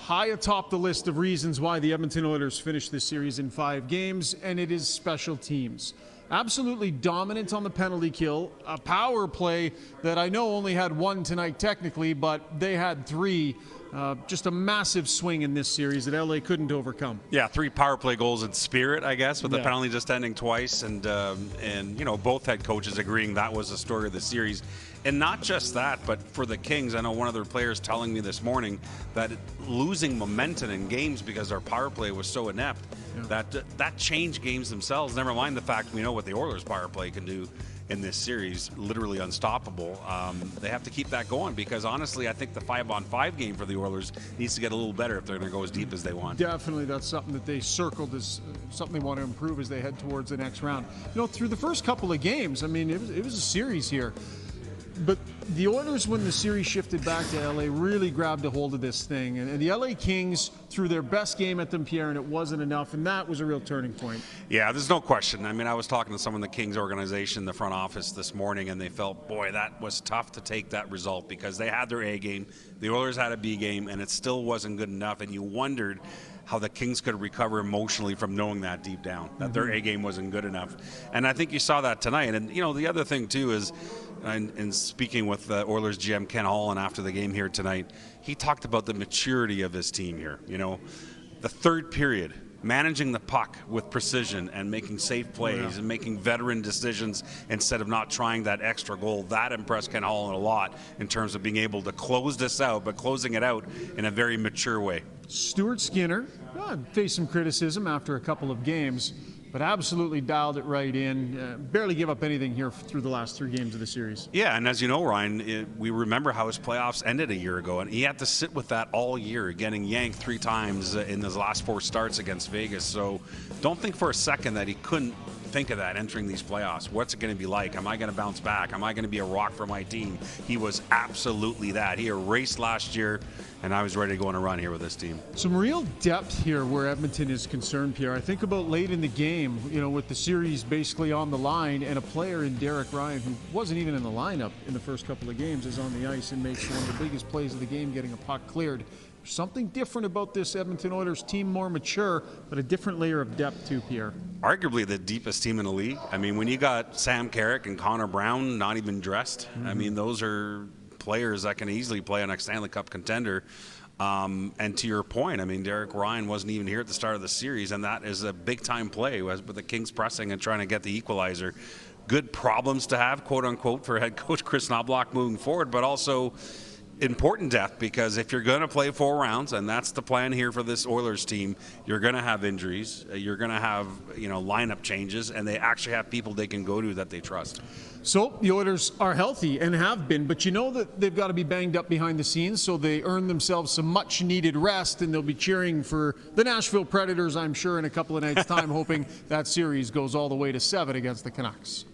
high atop the list of reasons why the Edmonton Oilers finished this series in 5 games, and it is special teams. Absolutely dominant on the penalty kill, a power play that I know only had 1 tonight technically, but they had 3. Just a massive swing in this series that LA couldn't overcome. Yeah, 3 power play goals in spirit, I guess, with the penalty just ending twice, and you know, both head coaches agreeing that was the story of the series. And not just that, but for the Kings, I know one of their players telling me this morning that losing momentum in games because our power play was so inept, that changed games themselves. Never mind the fact we know what the Oilers' power play can do in this series, literally unstoppable. They have to keep that going because honestly, I think the 5-on-5 game for the Oilers needs to get a little better if they're going to go as deep as they want. Definitely, that's something that they circled as something they want to improve as they head towards the next round. You know, through the first couple of games, I mean, it was a series here. But the Oilers, when the series shifted back to LA, really grabbed a hold of this thing. And the LA Kings threw their best game at them, Pierre, and it wasn't enough. And that was a real turning point. Yeah, there's no question. I mean, I was talking to someone in the Kings organization, the front office this morning, and they felt, boy, that was tough to take that result because they had their A game, the Oilers had a B game, and it still wasn't good enough. And you wondered how the Kings could recover emotionally from knowing that deep down, that their A game wasn't good enough. And I think you saw that tonight. And, you know, the other thing, too, is in speaking with Oilers GM Ken Holland after the game here tonight, he talked about the maturity of his team here. You know, the third period, managing the puck with precision and making safe plays and making veteran decisions instead of not trying that extra goal. That impressed Ken Holland a lot in terms of being able to close this out, but closing it out in a very mature way. Stuart Skinner faced some criticism after a couple of games, but absolutely dialed it right in. Barely give up anything here through the last 3 games of the series. Yeah, and as you know, Ryan, we remember how his playoffs ended a year ago, and he had to sit with that all year, getting yanked 3 times in his last 4 starts against Vegas. So don't think for a second that he couldn't think of that entering these playoffs. What's it going to be like? Am I going to bounce back? Am I going to be a rock for my team? He was absolutely that. He erased last year, and I was ready to go on a run here with this team. Some real depth here where Edmonton is concerned, Pierre. I think about late in the game, you know, with the series basically on the line, and a player in Derek Ryan, who wasn't even in the lineup in the first couple of games, is on the ice and makes one of the biggest plays of the game, getting a puck cleared. Something different about this Edmonton Oilers team, more mature, but a different layer of depth too, Pierre. Arguably the deepest team in the league. I mean, when you got Sam Carrick and Connor Brown not even dressed, I mean, those are players that can easily play on a Stanley Cup contender. And to your point, I mean, Derek Ryan wasn't even here at the start of the series, and that is a big-time play with the Kings pressing and trying to get the equalizer. Good problems to have, quote-unquote, for head coach Chris Knobloch moving forward, but also important depth, because if you're going to play 4 rounds, and that's the plan here for this Oilers team, you're going to have injuries, you're going to have, you know, lineup changes, and they actually have people they can go to that they trust. So the Oilers are healthy and have been, but you know that they've got to be banged up behind the scenes, so they earn themselves some much needed rest, and they'll be cheering for the Nashville Predators, I'm sure, in a couple of nights' time, hoping that series goes all the way to 7 against the Canucks.